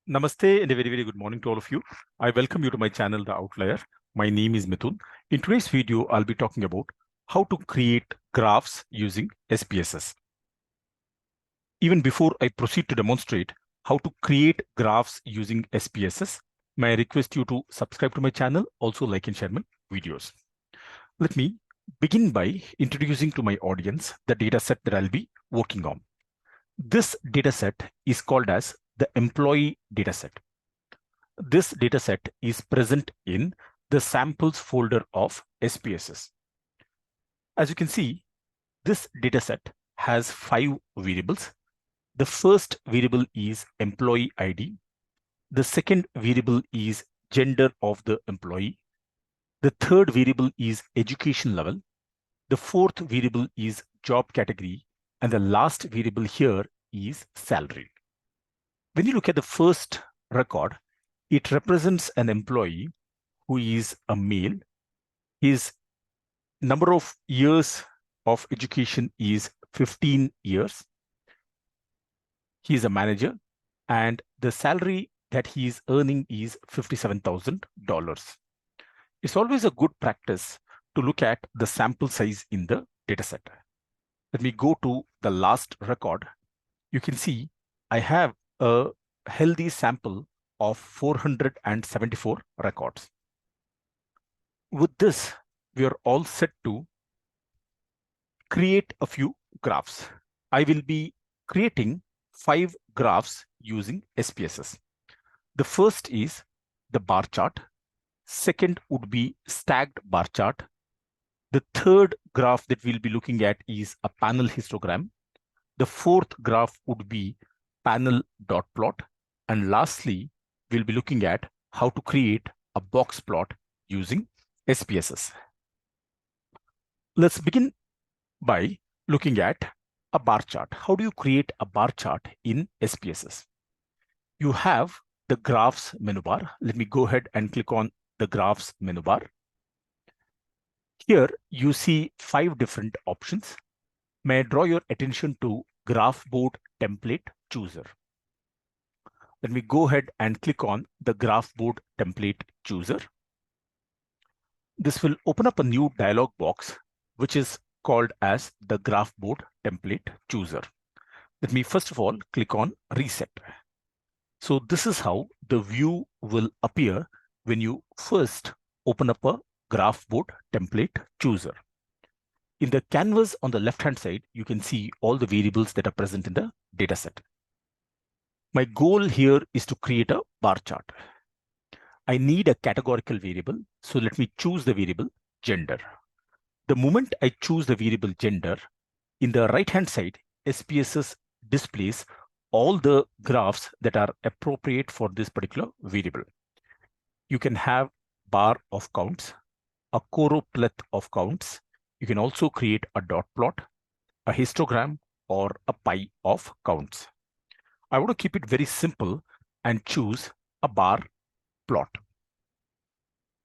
Namaste and a very good morning to all of you. I welcome you to my channel, The Outlier. My name is Mithun. In today's video, I'll be talking about how to create graphs using SPSS. Even before I proceed to demonstrate how to create graphs using SPSS, may I request you to subscribe to my channel, also like and share my videos. Let me begin by introducing to my audience the data set that I'll be working on. This data set is called as the employee data set. This data set is present in the samples folder of SPSS. As you can see, this data set has 5 variables. The first variable is employee ID. The second variable is gender of the employee. The third variable is education level. The fourth variable is job category. And the last variable here is salary. When you look at the first record, it represents an employee who is a male. His number of years of education is 15 years. He is a manager, and the salary that he is earning is $57,000. It's always a good practice to look at the sample size in the dataset. Let me go to the last record. You can see I have a healthy sample of 474 records. With this, we are all set to create a few graphs. I will be creating 5 graphs using SPSS. The first is the bar chart. Second would be stacked bar chart. The third graph that we'll be looking at is a panel histogram. The fourth graph would be panel dot plot. And lastly, we'll be looking at how to create a box plot using SPSS. Let's begin by looking at a bar chart. How do you create a bar chart in SPSS? You have the graphs menu bar. Let me go ahead and click on the graphs menu bar. Here you see 5 different options. May I draw your attention to graph board template chooser. Let me go ahead and click on the graph board template chooser. This will open up a new dialog box, which is called as the graph board template chooser. Let me first of all click on reset. So this is how the view will appear when you first open up a graph board template chooser. In the canvas on the left-hand side, you can see all the variables that are present in the dataset. My goal here is to create a bar chart. I need a categorical variable, so let me choose the variable gender. The moment I choose the variable gender, in the right-hand side, SPSS displays all the graphs that are appropriate for this particular variable. You can have bar of counts, a choropleth of counts. You can also create a dot plot, a histogram, or a pie of counts. I want to keep it very simple and choose a bar plot.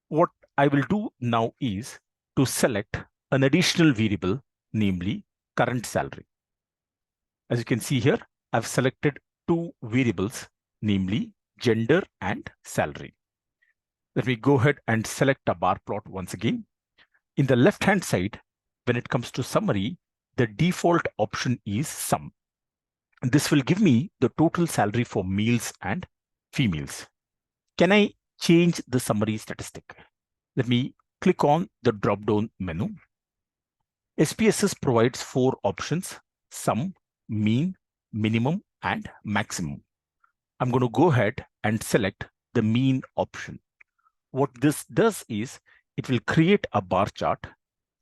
What I will do now is to select an additional variable, namely current salary. As you can see here, I've selected 2 variables, namely gender and salary. Let me go ahead and select a bar plot once again. In the left-hand side, when it comes to summary, the default option is sum. This will give me the total salary for males and females. Can I change the summary statistic? Let me click on the drop-down menu. SPSS provides 4 options: sum, mean, minimum, and maximum. I'm going to go ahead and select the mean option. What this does is it will create a bar chart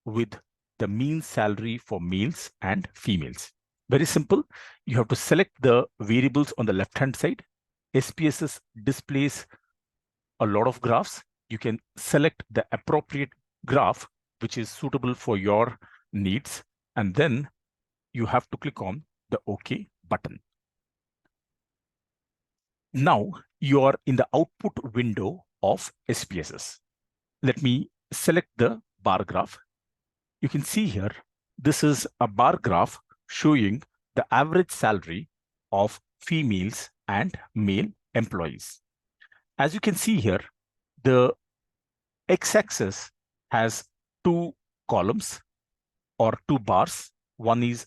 with the mean salary for males and females. Very simple. You have to select the variables on the left-hand side. SPSS displays a lot of graphs. You can select the appropriate graph which is suitable for your needs, and then you have to click on the OK button. Now you are in the output window of SPSS. Let me select the bar graph. You can see here, this is a bar graph showing the average salary of females and male employees. As you can see here, the x-axis has two columns or two bars. One is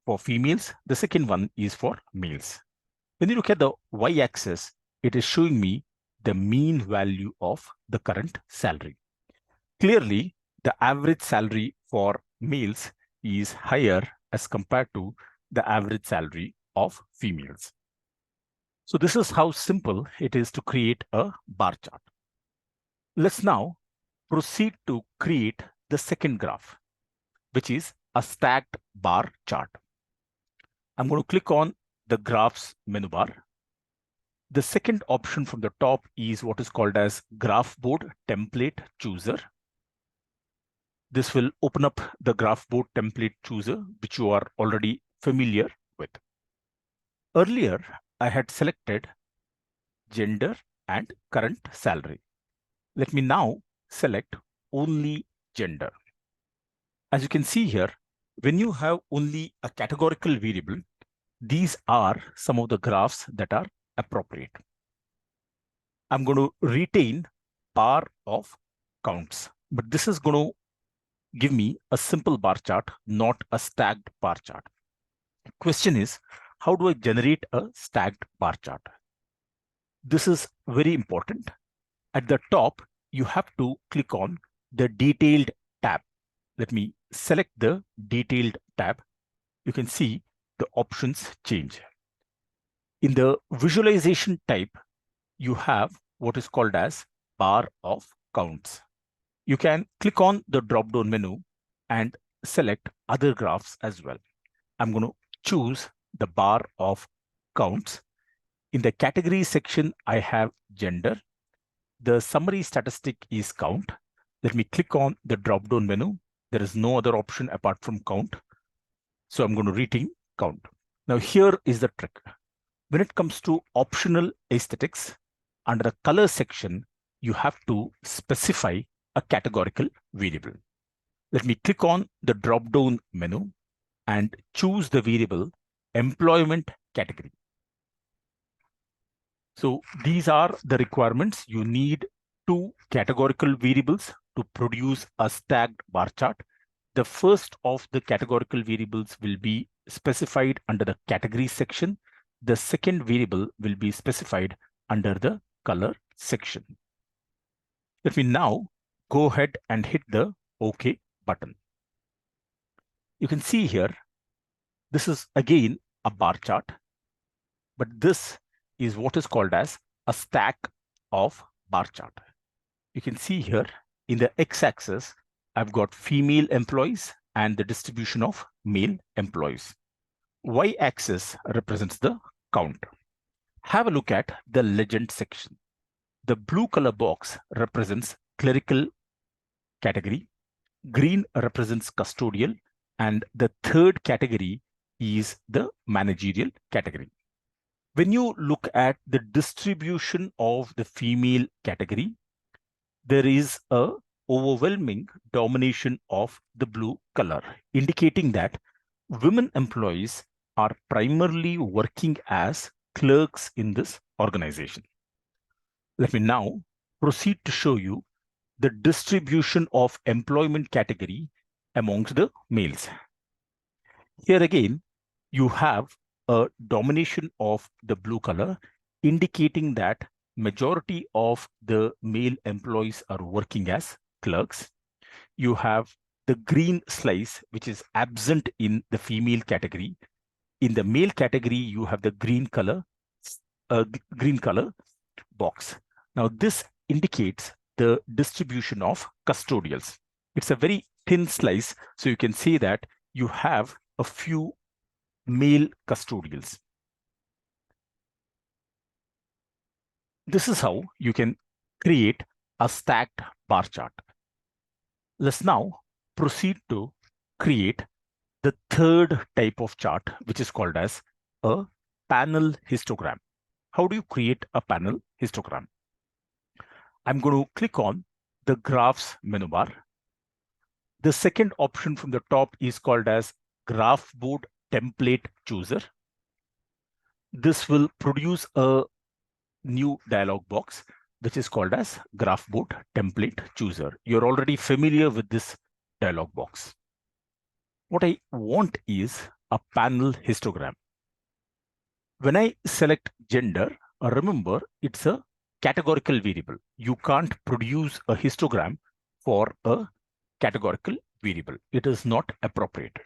for females, the second one is for males. When you look at the y-axis, it is showing me the mean value of the current salary. Clearly, the average salary for males is higher as compared to the average salary of females. So this is how simple it is to create a bar chart. Let's now proceed to create the second graph, which is a stacked bar chart. I'm going to click on the graphs menu bar. The second option from the top is what is called as graph board template chooser. This will open up the graph board template chooser, which you are already familiar with. Earlier, I had selected gender and current salary. Let me now select only gender. As you can see here, when you have only a categorical variable, these are some of the graphs that are appropriate. I'm going to retain bar of counts, but this is going to give me a simple bar chart, not a stacked bar chart. Question is, how do I generate a stacked bar chart? This is very important. At the top, you have to click on the detailed tab. Let me select the detailed tab. You can see the options change. In the visualization type, you have what is called as bar of counts. You can click on the drop-down menu and select other graphs as well. I'm going to choose the bar of counts. In the category section, I have gender. The summary statistic is count. Let me click on the drop-down menu. There is no other option apart from count. So I'm going to retain count. Now here is the trick. When it comes to optional aesthetics, under the color section, you have to specify a categorical variable. Let me click on the drop-down menu and choose the variable employment category. So these are the requirements. You need two categorical variables to produce a stacked bar chart. The first of the categorical variables will be specified under the category section. The second variable will be specified under the color section. Let me now go ahead and hit the OK button. You can see here, this is again a bar chart, but this is what is called as a stack of bar chart. You can see here in the x-axis, I've got female employees and the distribution of male employees. Y-axis represents the count. Have a look at the legend section. The blue color box represents clerical category, green represents custodial, and the third category is the managerial category. When you look at the distribution of the female category, there is a overwhelming domination of the blue color, indicating that women employees are primarily working as clerks in this organization. Let me now proceed to show you the distribution of employment category amongst the males. Here again, you have a domination of the blue color, indicating that majority of the male employees are working as clerks. You have the green slice, which is absent in the female category. In the male category, you have the green color box. Now, this indicates the distribution of custodials. It's a very thin slice, so you can see that you have a few male custodials. This is how you can create a stacked bar chart. Let's now proceed to create the third type of chart, which is called as a panel histogram. How do you create a panel histogram? I'm going to click on the graphs menu bar. The second option from the top is called as graph board template chooser. This will produce a new dialog box, which is called as Graph Board Template Chooser. You're already familiar with this dialog box. What I want is a panel histogram. When I select gender, remember it's a categorical variable. You can't produce a histogram for a categorical variable. It is not appropriate.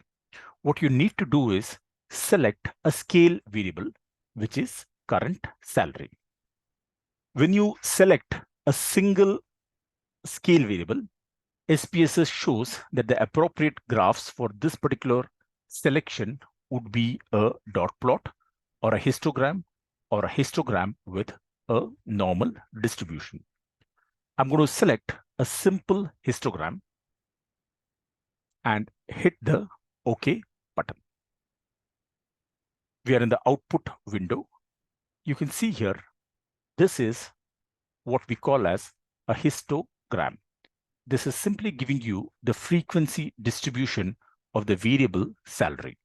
What you need to do is select a scale variable, which is current salary. When you select a single scale variable, SPSS shows that the appropriate graphs for this particular selection would be a dot plot or a histogram with a normal distribution. I'm going to select a simple histogram and hit the OK button. We are in the output window. You can see here, this is what we call as a histogram. This is simply giving you the frequency distribution of the variable salary.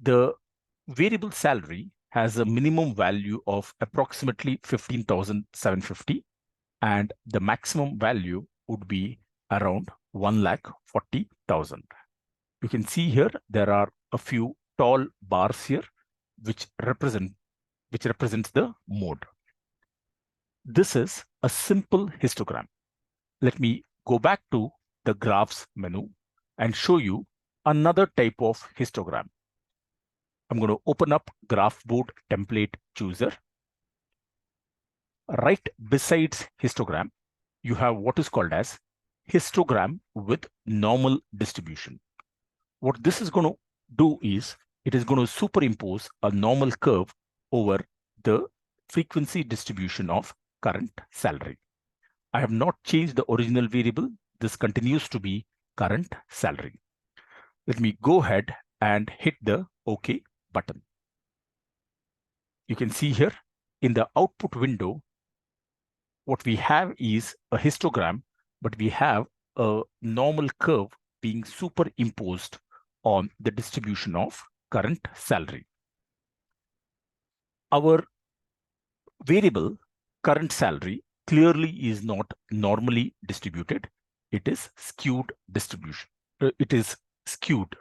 The variable salary has a minimum value of approximately 15,750 and the maximum value would be around 1,40,000. You can see here there are a few tall bars here which represents the mode. This is a simple histogram. Let me go back to the graphs menu and show you another type of histogram. I'm going to open up Graph Board Template Chooser. Right besides histogram, you have what is called as histogram with normal distribution. What this is going to do is it is going to superimpose a normal curve over the frequency distribution of current salary. I have not changed the original variable. This continues to be current salary. Let me go ahead and hit the OK button. You can see here in the output window, what we have is a histogram, but we have a normal curve being superimposed on the distribution of current salary. Our variable current salary clearly is not normally distributed. It is skewed distribution. It is skewed.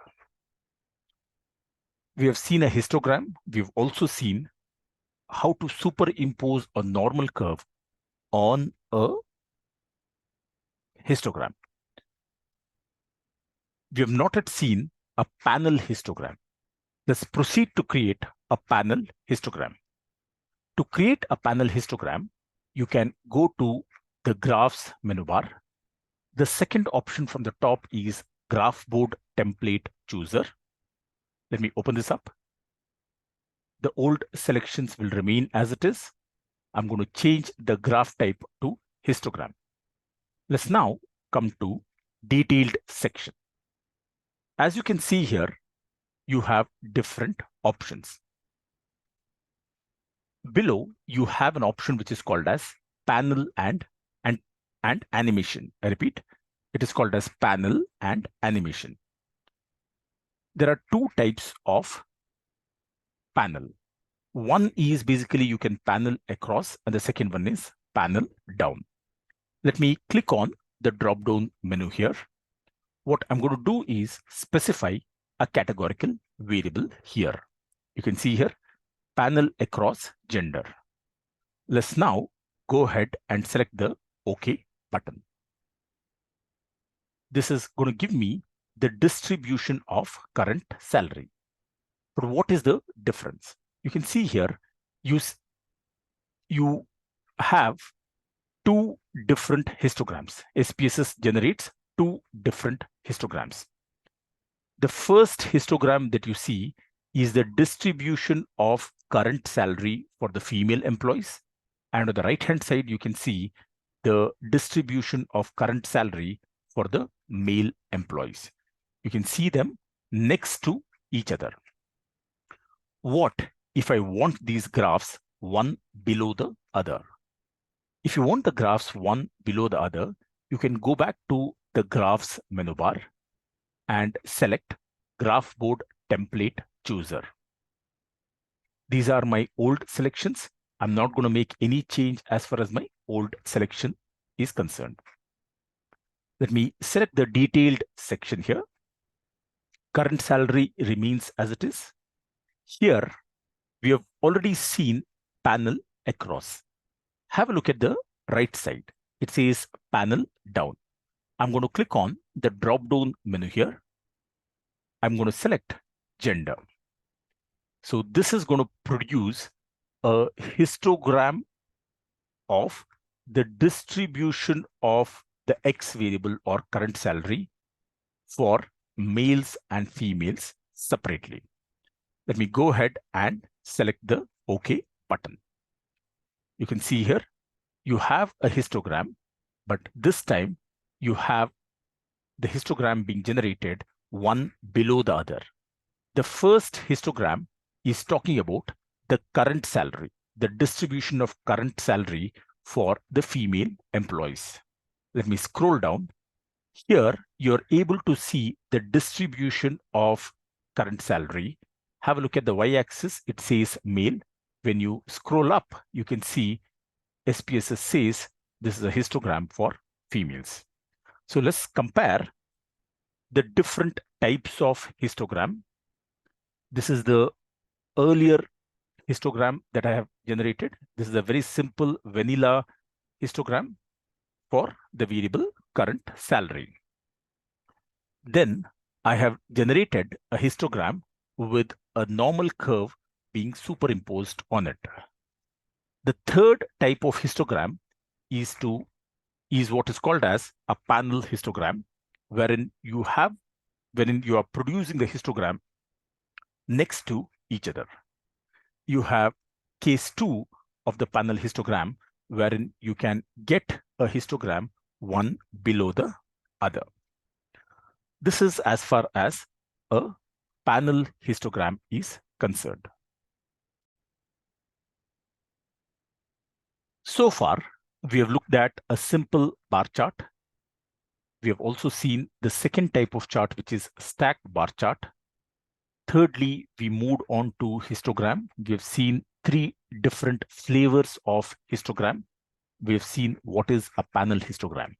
We have seen a histogram. We've also seen how to superimpose a normal curve on a histogram. We have not yet seen a panel histogram. Let's proceed to create a panel histogram. To create a panel histogram, you can go to the Graphs menu bar. The second option from the top is Graph Board Template Chooser. Let me open this up. The old selections will remain as it is. I'm going to change the graph type to histogram. Let's now come to detailed section. As you can see here, you have different options. Below, you have an option which is called as panel and animation. I repeat, it is called as panel and animation. There are two types of panel. One is basically you can panel across and the second one is panel down. Let me click on the drop-down menu here. What I'm going to do is specify a categorical variable here. You can see here, panel across gender. Let's now go ahead and select the OK button. This is going to give me the distribution of current salary. But what is the difference? You can see here, you have two different histograms. SPSS generates two different histograms. The first histogram that you see is the distribution of current salary for the female employees. And on the right-hand side, you can see the distribution of current salary for the male employees. You can see them next to each other. What if I want these graphs one below the other? If you want the graphs one below the other, you can go back to the Graphs menu bar and select Graph Board Template Chooser. These are my old selections. I'm not going to make any change as far as my old selection is concerned. Let me select the detailed section here. Current salary remains as it is. Here, we have already seen panel across. Have a look at the right side. It says panel down. I'm going to click on the drop-down menu here. I'm going to select gender. So this is going to produce a histogram of the distribution of the X variable or current salary for males and females separately. Let me go ahead and select the OK button. You can see here, you have a histogram, but this time you have the histogram being generated one below the other. The first histogram is talking about the current salary, the distribution of current salary for the female employees. Let me scroll down. Here, you're able to see the distribution of current salary. Have a look at the y-axis. It says male. When you scroll up, you can see SPSS says this is a histogram for females. So let's compare the different types of histogram. This is the earlier histogram that I have generated. This is a very simple vanilla histogram for the variable current salary. Then I have generated a histogram with a normal curve being superimposed on it. The third type of histogram is what is called as a panel histogram, wherein you are producing the histogram next to each other. You have case 2 of the panel histogram, wherein you can get a histogram one below the other. This is as far as a panel histogram is concerned. So far, we have looked at a simple bar chart. We have also seen the second type of chart, which is stacked bar chart. Thirdly, we moved on to histogram. We have seen 3 different flavors of histogram. We have seen what is a panel histogram.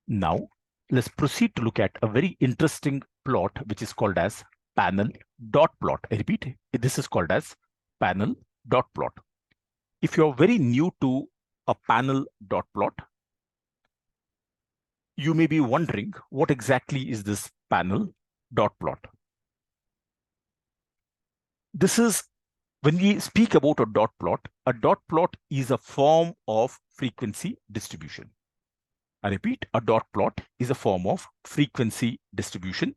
Now, let's proceed to look at a very interesting plot, which is called as panel dot plot. I repeat, this is called as panel dot plot. If you're very new to a panel dot plot, you may be wondering what exactly is this panel dot plot. This is when we speak about a dot plot is a form of frequency distribution. I repeat, a dot plot is a form of frequency distribution.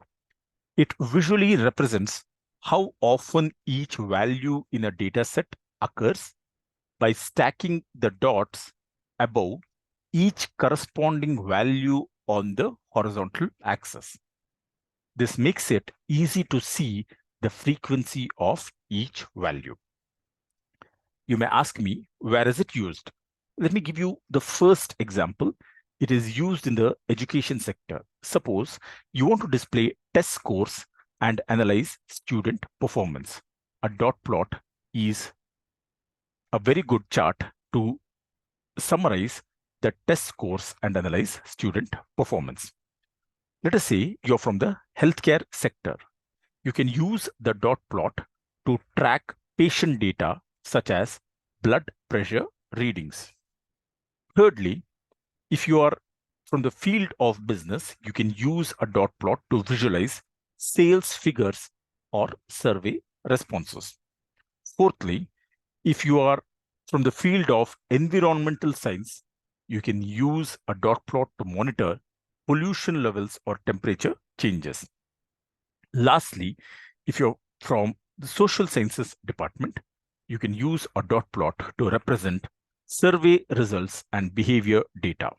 It visually represents how often each value in a data set occurs by stacking the dots above each corresponding value on the horizontal axis. This makes it easy to see the frequency of each value. You may ask me, where is it used? Let me give you the first example. It is used in the education sector. Suppose you want to display test scores and analyze student performance. A dot plot is a very good chart to summarize the test scores and analyze student performance. Let us say you're from the healthcare sector. You can use the dot plot to track patient data such as blood pressure readings. Thirdly, if you are from the field of business, you can use a dot plot to visualize sales figures or survey responses. Fourthly, if you are from the field of environmental science, you can use a dot plot to monitor pollution levels or temperature changes. Lastly, if you're from the social sciences department, you can use a dot plot to represent survey results and behavior data.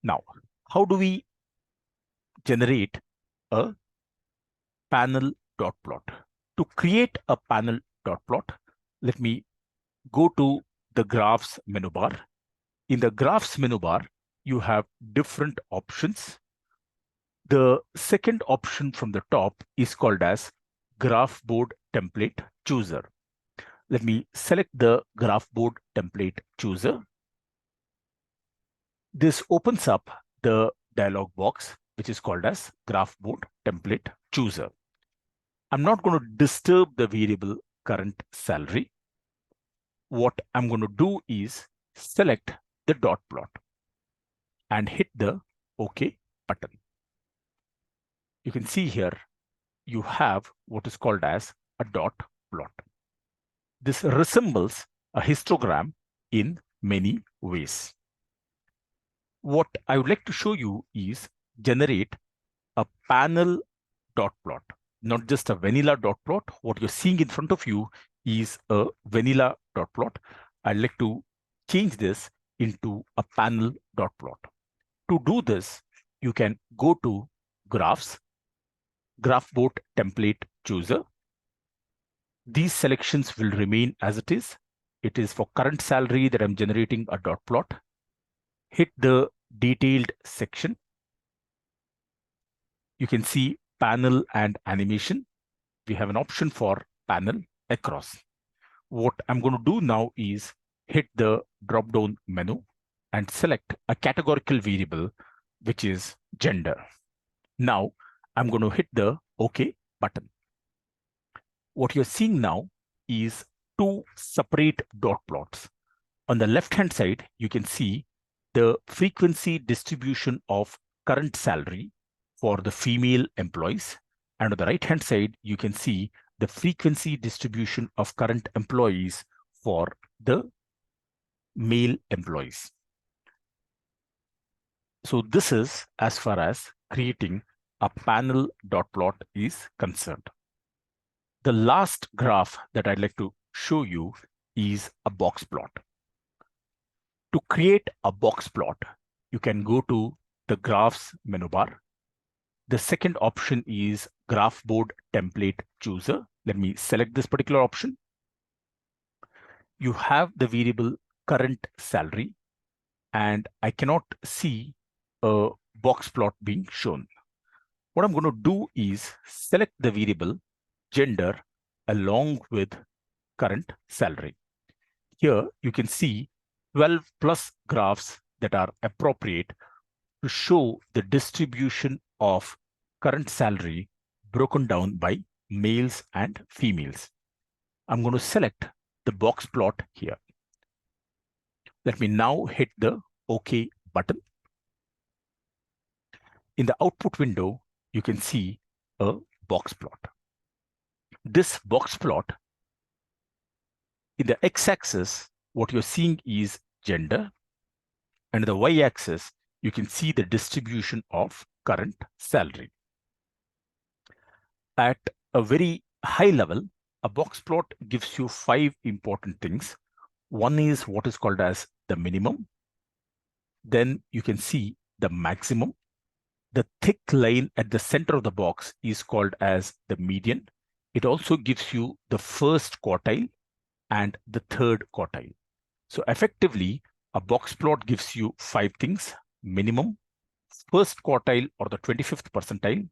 Now, how do we generate a panel dot plot? To create a panel dot plot, let me go to the graphs menu bar. In the graphs menu bar, you have different options. The second option from the top is called as graph board template chooser. Let me select the graph board template chooser. This opens up the dialog box, which is called as graph board template chooser. I'm not going to disturb the variable current salary. What I'm going to do is select the dot plot and hit the OK button. You can see here you have what is called as a dot plot. This resembles a histogram in many ways. What I would like to show you is generate a panel dot plot, not just a vanilla dot plot. What you're seeing in front of you is a vanilla dot plot. I'd like to change this into a panel dot plot. To do this, you can go to Graphs, Graph Board Template Chooser. These selections will remain as it is. It is for current salary that I'm generating a dot plot. Hit the detailed section. You can see panel and animation. We have an option for panel across. What I'm going to do now is hit the drop-down menu and select a categorical variable, which is gender. Now I'm going to hit the OK button. What you're seeing now is two separate dot plots. On the left-hand side, you can see the frequency distribution of current salary for the female employees. And on the right-hand side, you can see the frequency distribution of current employees for the male employees. So this is as far as creating a panel dot plot is concerned. The last graph that I'd like to show you is a box plot. To create a box plot, you can go to the Graphs menu bar. The second option is Graph Board Template Chooser. Let me select this particular option. You have the variable current salary, and I cannot see a box plot being shown. What I'm going to do is select the variable gender along with current salary. Here you can see 12 plus graphs that are appropriate to show the distribution of current salary broken down by males and females. I'm going to select the box plot here. Let me now hit the OK button. In the output window, you can see a box plot. This box plot, in the x-axis, what you're seeing is gender, and the y-axis, you can see the distribution of current salary. At a very high level, a box plot gives you 5 important things. One is what is called as the minimum. Then you can see the maximum. The thick line at the center of the box is called as the median. It also gives you the first quartile and the third quartile. So effectively, a box plot gives you 5 things: minimum, first quartile or the 25th percentile,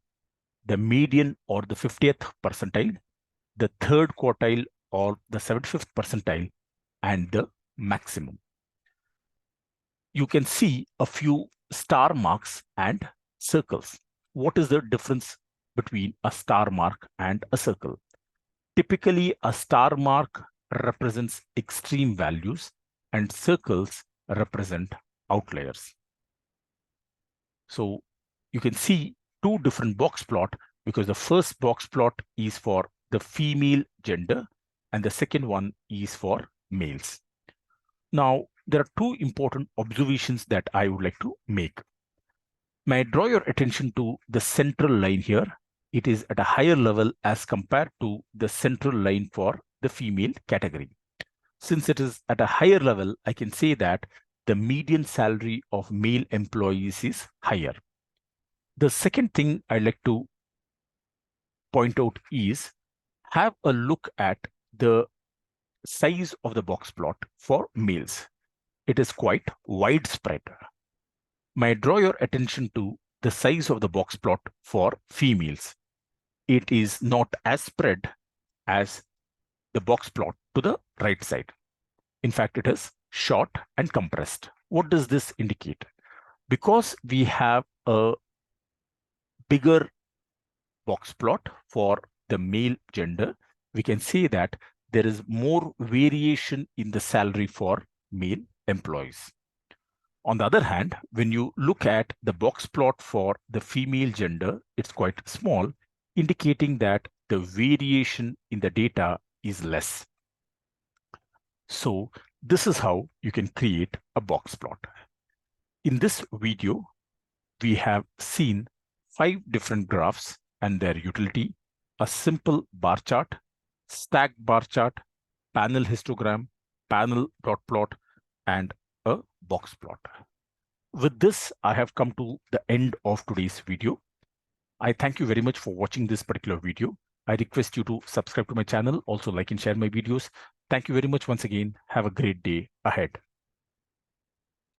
the median or the 50th percentile, the third quartile or the 75th percentile, and the maximum. You can see a few star marks and circles. What is the difference between a star mark and a circle? Typically, a star mark represents extreme values and circles represent outliers. So you can see 2 different box plot, because the first box plot is for the female gender and the second one is for males. Now, there are 2 important observations that I would like to make. May I draw your attention to the central line here? It is at a higher level as compared to the central line for the female category. Since it is at a higher level, I can say that the median salary of male employees is higher. The second thing I'd like to point out is have a look at the size of the box plot for males. It is quite widespread. May I draw your attention to the size of the box plot for females? It is not as spread as the box plot to the right side. In fact, it is short and compressed. What does this indicate? Because we have a bigger box plot for the male gender, we can say that there is more variation in the salary for male employees. On the other hand, when you look at the box plot for the female gender, it's quite small, indicating that the variation in the data is less. So this is how you can create a box plot. In this video, we have seen 5 different graphs and their utility: a simple bar chart, stacked bar chart, panel histogram, panel dot plot, and a box plot. With this, I have come to the end of today's video. I thank you very much for watching this particular video. I request you to subscribe to my channel, also like and share my videos. Thank you very much once again. Have a great day ahead.